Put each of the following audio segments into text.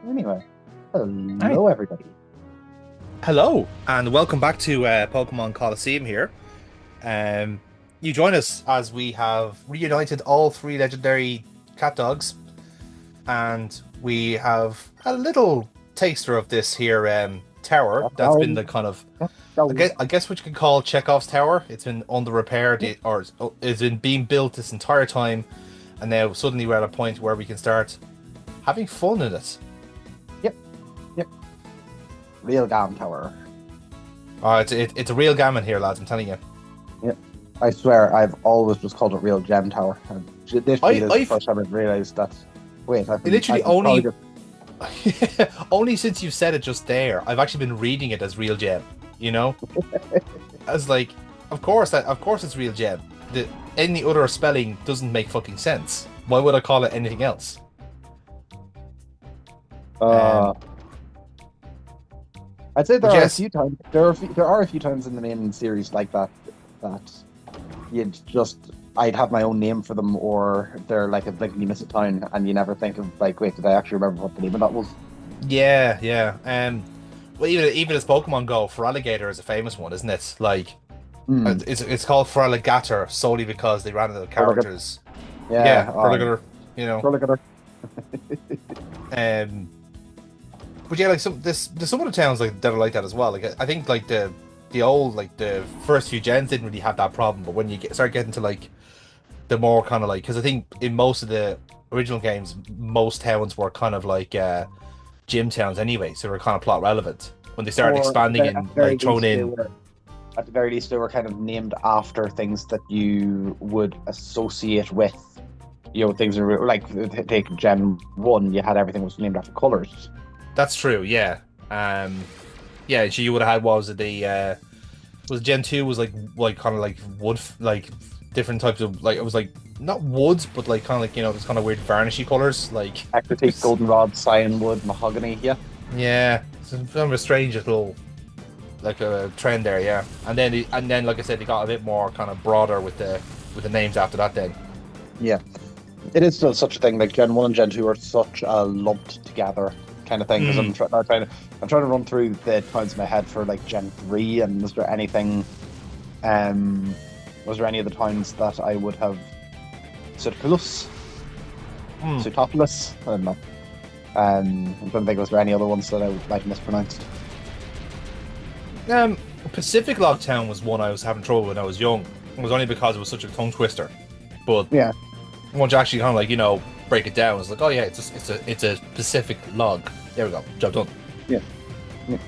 Anyway, Hi. hello everybody. Hello, and welcome back to Pokemon Colosseum here. Um, you join us as we have reunited all three legendary cat dogs, and we have a little taster of this here tower that's been Hello, the kind of, hello. I guess what you could call Chekhov's tower. It's been under repair, or it's been being built this entire time, and now suddenly we're at a point where we can start having fun in it. Yep, yep. Realgam Tower. It's a real gammon here, lads. I'm telling you. Yep. I swear, I've always just called it Real Gem Tower. And literally, I this is the I've first time I've realized that. Wait, literally I've been calling only it. only since you said it just there, I've actually been reading it as real gem. You know, as like, of course it's real gem. Any other spelling doesn't make fucking sense. Why would I call it anything else? Uh, Um, I'd say there but are a yes, few times. There are a few times in the main series like that that you'd just I'd have my own name for them, or they're like a blinkly miss a town, and you never think of like, wait, did I actually remember what the name of that was? yeah, yeah. Well, even as Pokemon Go, Feraligatr is a famous one, isn't it? Like, Hmm. it's called Feraligatr solely because they ran out of Or like a, characters. Yeah, yeah. Feraligatr. You know. Or like a, Um, But yeah, like there's some of the towns like that are like that as well. Like I think like the old like the first few gens didn't really have that problem, but when you start getting to like the more kind of like because I think in most of the original games, most towns were kind of like gym towns anyway, so they were kind of plot relevant. When they started or expanding at and the very like throwing least they in, were at the very least they were kind of named after things that you would associate with, things that were like take Gen 1, you had everything was named after colors. that's true, yeah. Yeah, so you would have had what was it the was Gen 2 was like kind of like wood like different types of like it was like not woods but like kind of like this kind of weird varnishy colors like Ecruteak, goldenrod, cyanwood, mahogany, yeah. yeah, it's kind of a strange little like a trend there, yeah. And then like I said, they got a bit more kind of broader with the names after that then. Yeah. It is still such a thing. Like Gen 1 and Gen 2 are such a lumped together kind of thing. Because Mm. I'm trying to run through the times in my head for like Gen 3, and um was there any of the times that I would have Circulus, Mm. Pseutopolis? I don't know. I'm trying to think, was there any other ones that I would like mispronounced? Um, Pacific Log Town was one I was having trouble when I was young. It was only because it was such a tongue twister. But Yeah, once you actually kind of like break it down, it's like, oh yeah, it's a Pacific log. There we go, job done. yeah, yeah.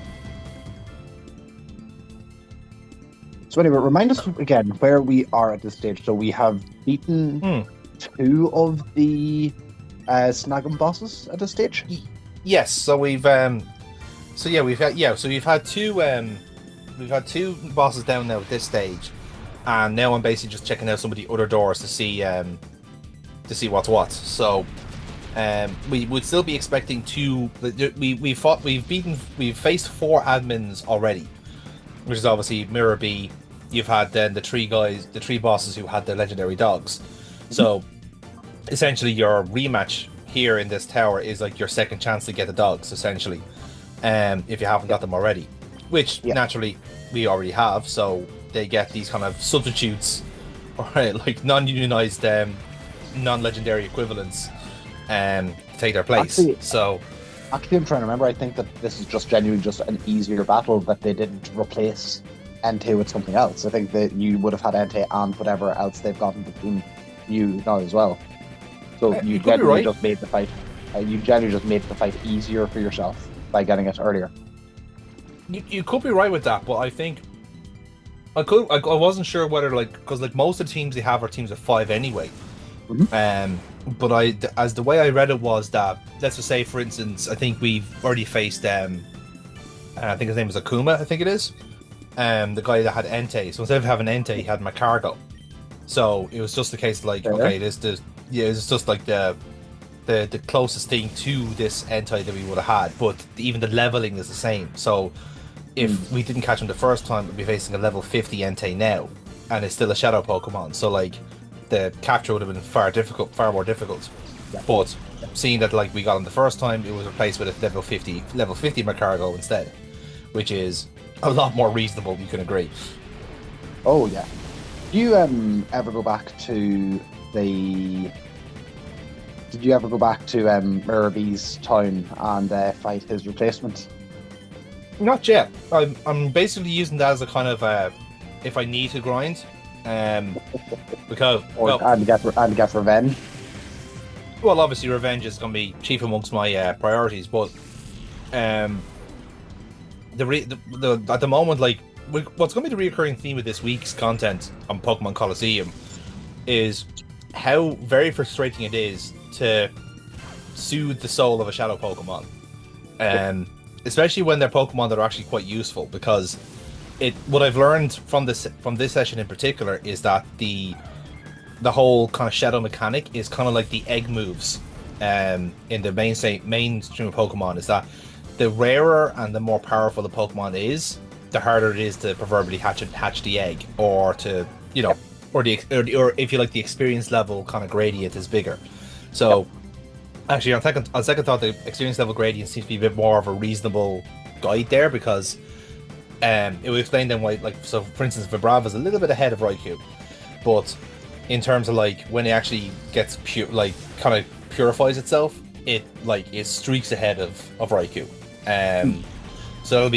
So anyway, remind us again where we are at this stage. So we have beaten Hmm. two of the Snagem bosses at this stage. Y- Yes, so we've had two bosses down now at this stage, and now I'm basically just checking out some of the other doors to see what's what. So we would still be expecting two. We've faced four admins already, which is obviously Mirror B. You've had then the three bosses who had the legendary dogs. Mhm. So essentially, your rematch here in this tower is like your second chance to get the dogs, essentially. If you haven't Yeah, got them already, which yeah. naturally we already have. So they get these kind of substitutes, or like non-unionized, non-legendary equivalents, to take their place. Actually, So I'm trying to remember. I think that this is just genuinely just an easier battle that they didn't replace Entei with something else. I think that you would have had Entei and whatever else they've gotten between you now as well. So you you could be genuinely right. just made the fight. You genuinely just made the fight easier for yourself by getting it earlier. You could be right with that, but I think I wasn't sure whether like because like most of the teams they have are teams of five anyway. Mhm. Um, but as the way I read it was that let's just say for instance, I think we've already faced I think his name is Akuma, I think it is. The guy that had Entei. So instead of having Entei, he had Macargo. So it was just the case like Fair. okay, it's just like the closest thing to this Entei that we would have had, but even the leveling is the same. So Mm. if we didn't catch him the first time, we'd be facing a level 50 Entei now, and it's still a shadow Pokemon. So like the capture would have been far more difficult. Yeah. But seeing that like we got him the first time, it was replaced with a level 50 Macargo instead, which is a lot more reasonable. You can agree. Oh yeah. Do you ever go back to the? Did you ever go back to Murabi's town and fight his replacement? Not yet. I'm basically using that as a kind of if I need to grind, um, because Or and get revenge? well, obviously revenge is going to be chief amongst my priorities, but um, at the moment, like what's going to be the recurring theme of this week's content on Pokemon Colosseum is how very frustrating it is to soothe the soul of a shadow Pokemon, especially when they're Pokemon that are actually quite useful. Because what I've learned from this session in particular is that the whole kind of shadow mechanic is kind of like the egg moves in the mainstream of Pokemon, is that the rarer and the more powerful the Pokemon is, the harder it is to proverbially hatch the egg, or to, you know, or if you like, the experience level kind of gradient is bigger. So actually, on second thought, the experience level gradient seems to be a bit more of a reasonable guide there, because it will explain then why, like, so for instance, Vibrava is a little bit ahead of Raikou, but in terms of like when it actually gets kind of purifies itself, it streaks ahead of Raikou. So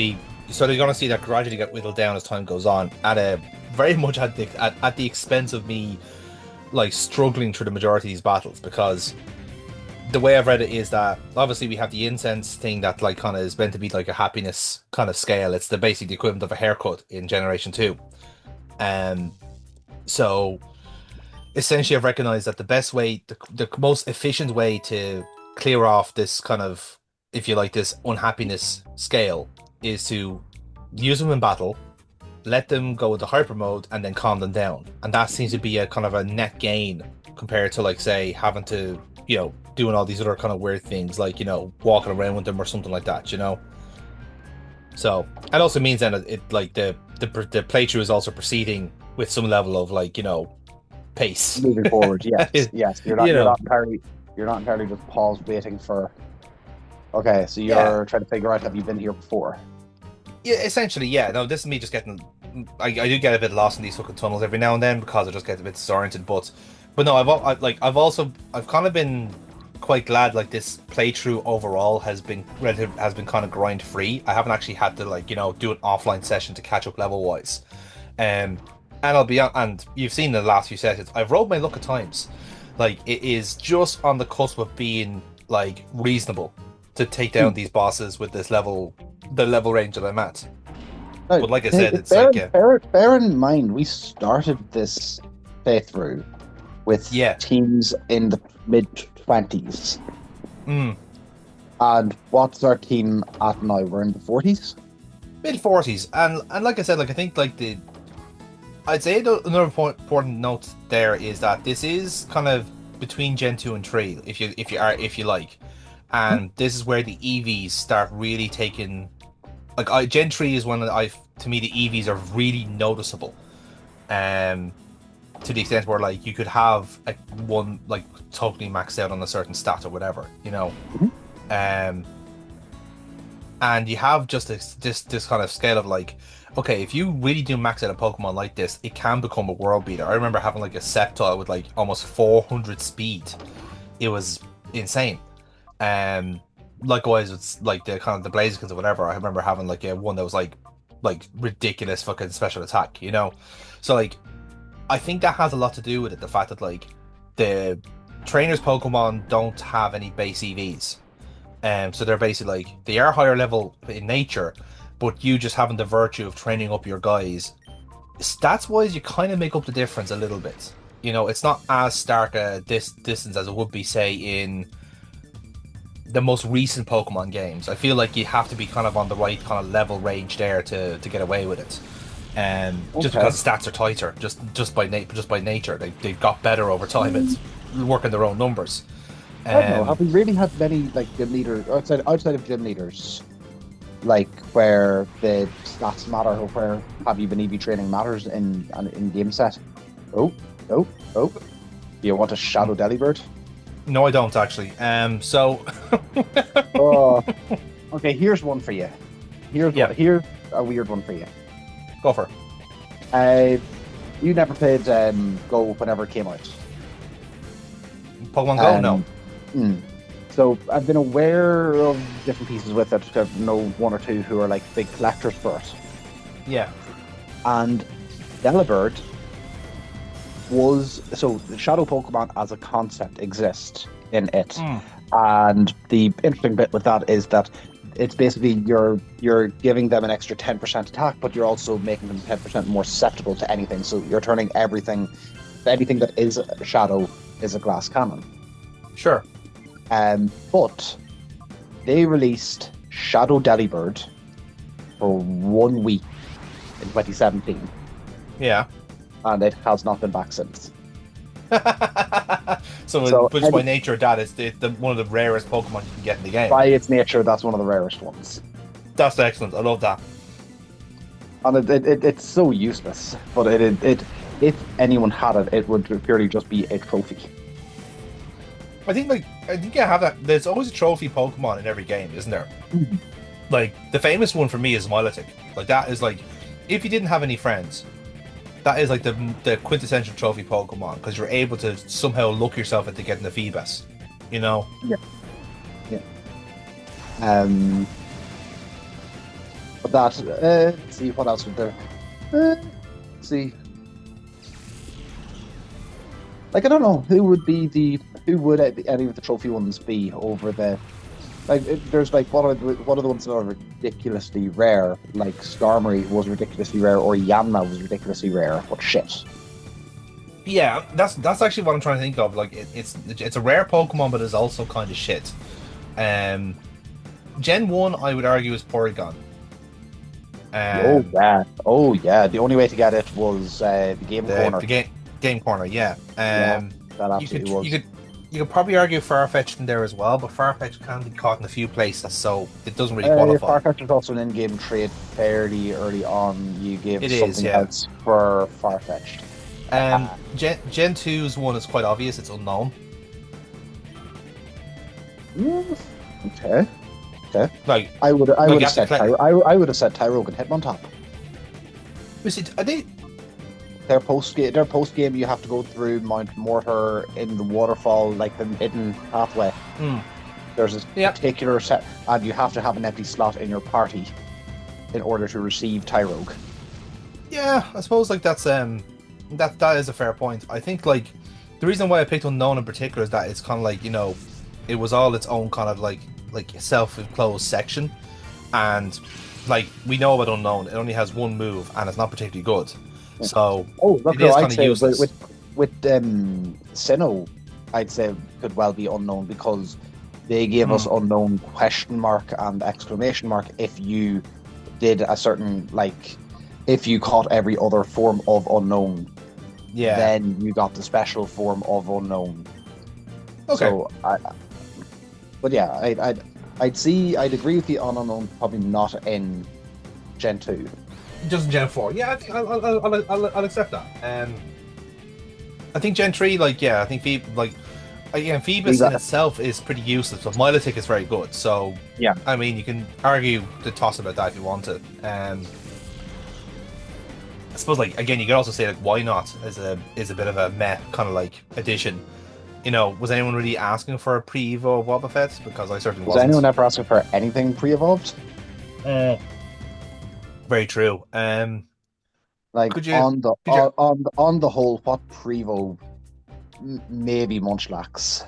they're gonna see that gradually get whittled down as time goes on, at a very much at the expense of me like struggling through the majority of these battles, because the way I've read it is that obviously we have the incense thing that like kind of is meant to be like a happiness kind of scale. It's basically the equivalent of a haircut in Generation 2. So essentially I've recognized that the best way, the most efficient way to clear off this kind of, if you like, this unhappiness scale, is to use them in battle, let them go into hyper mode, and then calm them down. And that seems to be a kind of a net gain compared to, like, say, having to, doing all these other kind of weird things, like, walking around with them or something like that, So it also means then it like the playthrough is also proceeding with some level of, like, pace Moving forward, yes, yes. you know You're not entirely just paused waiting for. Okay, so you're Yeah. trying to figure out, have you been here before? Yeah, essentially, yeah. No, this is me just getting. I do get a bit lost in these fucking tunnels every now and then, because I just get a bit disoriented. But no, I've kind of been quite glad, like, this playthrough overall has been kind of grind free. I haven't actually had to, like, do an offline session to catch up level wise. And I'll be on, and you've seen the last few sessions, I've rolled my luck at times. Like, it is just on the cusp of being, like, reasonable to take down these bosses with the level range that I'm at. Now, But like I said, it's bear, like bear in mind, we started this playthrough with teams in the mid-20s. And what's our team at now? We're in the 40s? mid-40s, and like I said, like, I think, like, I'd say another important note there is that this is kind of between Gen 2 and 3, if you like, and this is where the EVs start really taking, like, Gen 3 is when to me the EVs are really noticeable, to the extent where, like, you could have one, like, totally maxed out on a certain stat or whatever, and you have just this kind of scale of, like, okay, if you really do max out a Pokemon like this, it can become a world beater. I remember having, like, a Sceptile with, like, almost 400 speed. It was insane. Likewise, it's like the kind of the Blazikens or whatever. I remember having, like, one that was like ridiculous fucking special attack, So, like, I think that has a lot to do with it. The fact that, like, the trainers Pokemon don't have any base EVs. So they're basically, like, they are higher level in nature, but you just having the virtue of training up your guys, stats wise, you kind of make up the difference a little bit. It's not as stark a distance as it would be, say, in the most recent Pokemon games. I feel like you have to be kind of on the right kind of level range there to get away with it. Just because the stats are tighter, just by nature, they've got better over time. It's working their own numbers. I don't know. Have we really had many, like, gym leaders outside of gym leaders, like, where the stats matter, or where have you been EV training matters in game set? Oh. Do you want a Shadow Delibird? No, I don't actually. So Oh, okay. Here's one for you. yeah, Here's a weird one for you. go for it. You never played Go whenever it came out. Pokemon Go? No. Mm. So I've been aware of different pieces with it. I know one or two who are like big collectors for it. Yeah. And Delibird was so the Shadow Pokemon as a concept exists in it. And the interesting bit with that is that it's basically you're giving them an extra 10% attack, but you're also making them 10% more susceptible to anything. So you're turning anything that is a shadow is a glass cannon. Sure. But they released Shadow Delibird for 1 week in 2017. Yeah. And it has not been back since. So just by nature, that is the one of the rarest Pokemon you can get in the game. By its nature, that's one of the rarest ones. That's excellent. I love that. And it's so useless. But if anyone had it, it would purely just be a trophy. I think you have that. There's always a trophy Pokemon in every game, isn't there? Mm-hmm. Like the famous one for me is Milotic. Like that is like, if you didn't have any friends, that is like the quintessential trophy Pokemon because you're able to somehow look yourself into getting the Phoebus, you know? Yeah. But that, let's see, what else was there? Let's see. Like, I don't know, who would any of the trophy ones be over the, like, there's like, what are the ones that are ridiculously rare? Like, Skarmory was ridiculously rare, or Yanma was ridiculously rare, but shit. Yeah, that's actually what I'm trying to think of. Like, it's a rare Pokemon, but it's also kind of shit. Gen 1, I would argue, is Porygon. Oh yeah. The only way to get it was the Game Corner. The game Corner, yeah. That absolutely was. You could probably argue Farfetch'd in there as well, but Farfetch'd can be caught in a few places, so it doesn't really qualify. Farfetch'd was also an in-game trade fairly early on. You gave something else for Farfetch'd. Gen 2's one is quite obvious. It's Unknown. Okay. Like I would have said Tyrogue and Hitmontop. Their post game, you have to go through Mount Mortar in the waterfall, like the hidden pathway. There's a particular set, and you have to have an empty slot in your party in order to receive Tyrogue. Yeah, I suppose like that is a fair point. I think like the reason why I picked Unknown in particular is that it's kind of like, you know, it was all its own kind of like self-enclosed section, and like we know about Unknown, it only has one move and it's not particularly good. So it is kind of useless. With Sinnoh, I'd say could well be Unknown because they gave us Unknown question mark and exclamation mark if you did a certain, like, if you caught every other form of Unknown, then you got the special form of Unknown. Okay. So I'd agree with you on Unknown, probably not in Gen 2. Just in Gen 4. Yeah, I think I'll accept that. I think Gen 3, I think Phoebus in itself is pretty useless, but Milotic is very good. So, yeah, I mean, you can argue the toss about that if you want to. I suppose, like, again, you could also say, like, why not is a bit of a meh kind of like addition. You know, was anyone really asking for a pre-evo of Wobbuffet? Because I certainly wasn't. Was anyone ever asking for anything pre-evolved? Very true. Like, on the whole, what Prevo? Maybe Munchlax.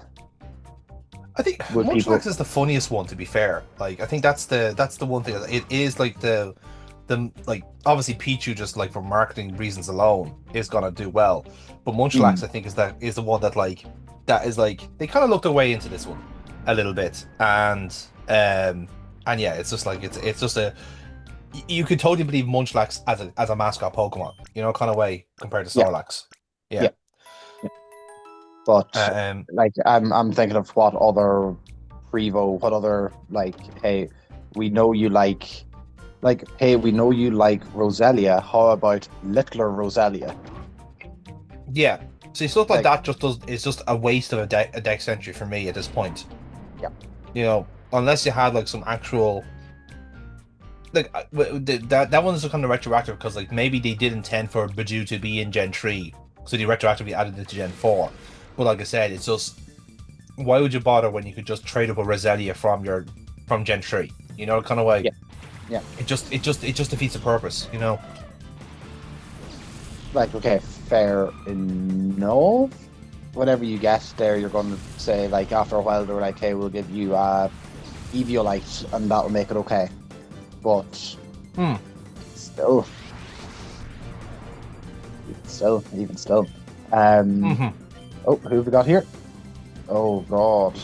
I think Munchlax is the funniest one, to be fair. Like, I think that's the one thing. It is like the like, obviously Pichu, just like for marketing reasons alone, is gonna do well. But Munchlax, I think, is the one that they kind of looked away into this one a little bit, and yeah, it's just like it's just a, you could totally believe Munchlax as a mascot Pokemon, you know, kind of way compared to Snorlax. Yeah. But like, I'm thinking of what other Prevo, what other, like, hey, we know you like Roselia. How about littler Roselia? Yeah, See, stuff like Like, that is just a waste of a dex entry for me at this point. yeah, You know, unless you had like some actual like that one's kind of retroactive because like maybe they did intend for Badu to be in Gen 3, so they retroactively added it to Gen 4. But like I said, it's just why would you bother when you could just trade up a Roselia from Gen 3? You know, kind of way. yeah, yeah. It just defeats the purpose, you know. Like, okay, fair enough. Whatever you get there, you're going to say, like, after a while, they're like, hey, we'll give you Eviolite, and that'll make it okay. But Hmm. still, even still. Um, Mm-hmm. oh, who have we got here? Oh, God.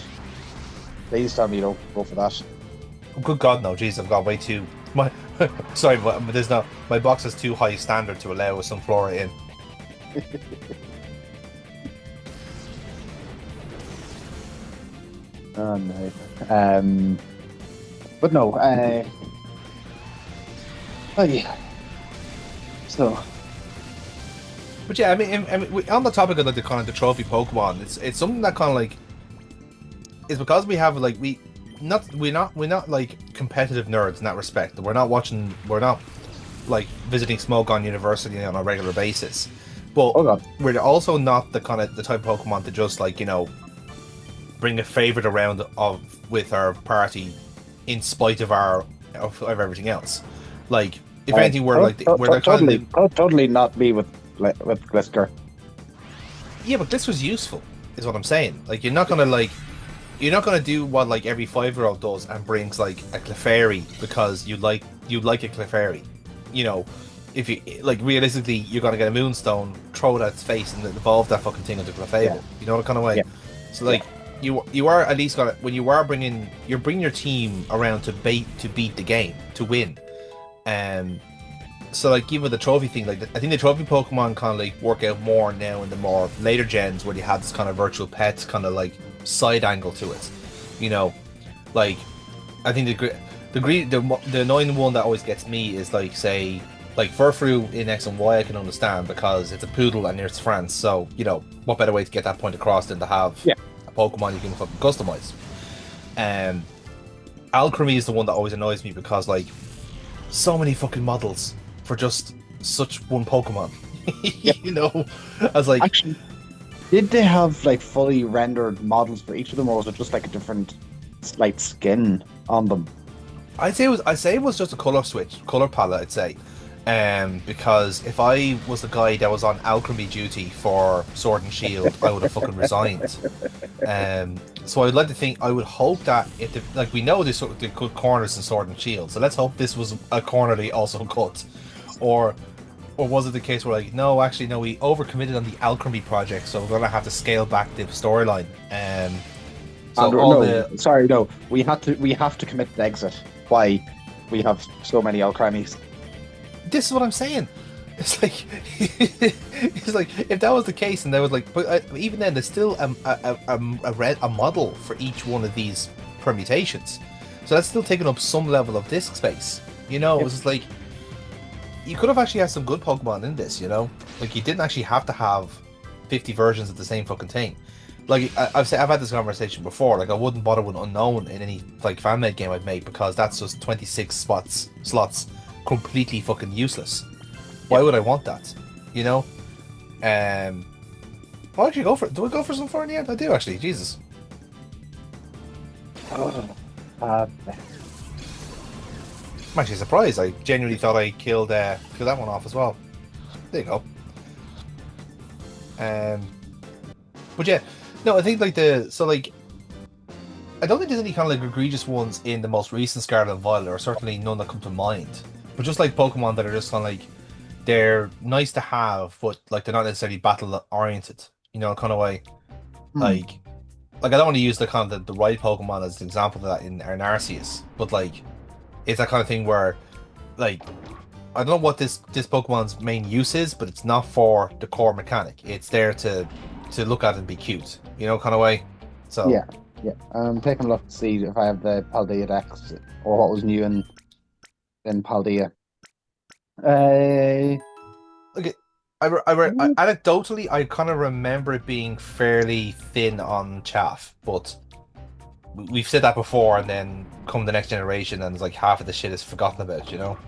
Please tell me you don't go for that. Good God, no, jeez, I've got way too my. Sorry, but there's no my box is too high standard to allow some flora in. Oh, no. But no, oh, yeah. So, But yeah, on the topic of like the kind of the trophy Pokemon, it's something that kind of like is because we have like we're not like competitive nerds in that respect. We're not like visiting Smogon University on a regular basis. But hold on. we're also not the kind of the type of Pokemon to just like, bring a favorite around of with our party in spite of of everything else. Like if anything, we're the kind of Totally, totally not me with Glisker. yeah, but this was useful, is what I'm saying. Like you're not gonna do what like every 5-year-old does and brings like a Clefairy because you like a Clefairy. You know, if you like realistically, you're gonna get a Moonstone, throw it at its face, and evolve that fucking thing into Clefable. Yeah. You know what kind of way. Yeah. So like you are at least gonna when you are you're bringing your team around to beat the game to win. Um, so like even with the trophy thing, like I think the trophy Pokemon kind of like work out more now in the more later gens where you have this kind of virtual pets kind of like side angle to it. You know, like I think the annoying one that always gets me is like say like Furfrou in X and Y I can understand because it's a poodle and it's France. So what better way to get that point across than to have Yeah. a Pokemon you can fucking customize. Alchemy is the one that always annoys me because like so many fucking models for just such one Pokemon. Yeah. I was like, Actually, did they have like fully rendered models for each of them, or was it just like a different like skin on them? I'd say it was just a color palette. I'd say, because if I was the guy that was on alchemy duty for Sword and Shield, I would have fucking resigned. So I'd like to think, I would hope that like we know this the good corners in Sword and Shield, so let's hope this was a corner they also cut, or was it the case where like no, actually no, we overcommitted on the alchemy project, so we're gonna have to scale back the storyline. So Andrew, all no, sorry, no. We have to commit the exit. Why? We have so many alchemies. this is what I'm saying. It's like it's like if that was the case, and there was like, but even then, there's still a model for each one of these permutations, so that's still taking up some level of disk space. It was just like you could have actually had some good Pokemon in this. Like you didn't actually have to have 50 versions of the same fucking thing. Like I've had this conversation before. Like I wouldn't bother with Unknown in any like fan made game I'd make because that's just 26 slots, completely fucking useless. Why would I want that? I'll actually go for it. Do I go for some for in the end? I do actually. Jesus. Oh, I'm actually surprised. I genuinely thought I killed that one off as well. There you go. But yeah, no, I think like I don't think there's any kind of like egregious ones in the most recent Scarlet and Violet, or certainly none that come to mind. But just like Pokemon that are just kind of like they're nice to have, but like they're not necessarily battle oriented. Kind of way. Like I don't want to use the kind of the right Pokemon as an example of that in Arceus, but like it's that kind of thing where like I don't know what this Pokemon's main use is, but it's not for the core mechanic. It's there to look at and be cute, kind of way. So yeah. I'm taking a look to see if I have the Paldea Dex or what was new in Paldea. okay. Anecdotally, I kind of remember it being fairly thin on chaff, but we've said that before, and then come the next generation, and it's like half of the shit is forgotten about, you know?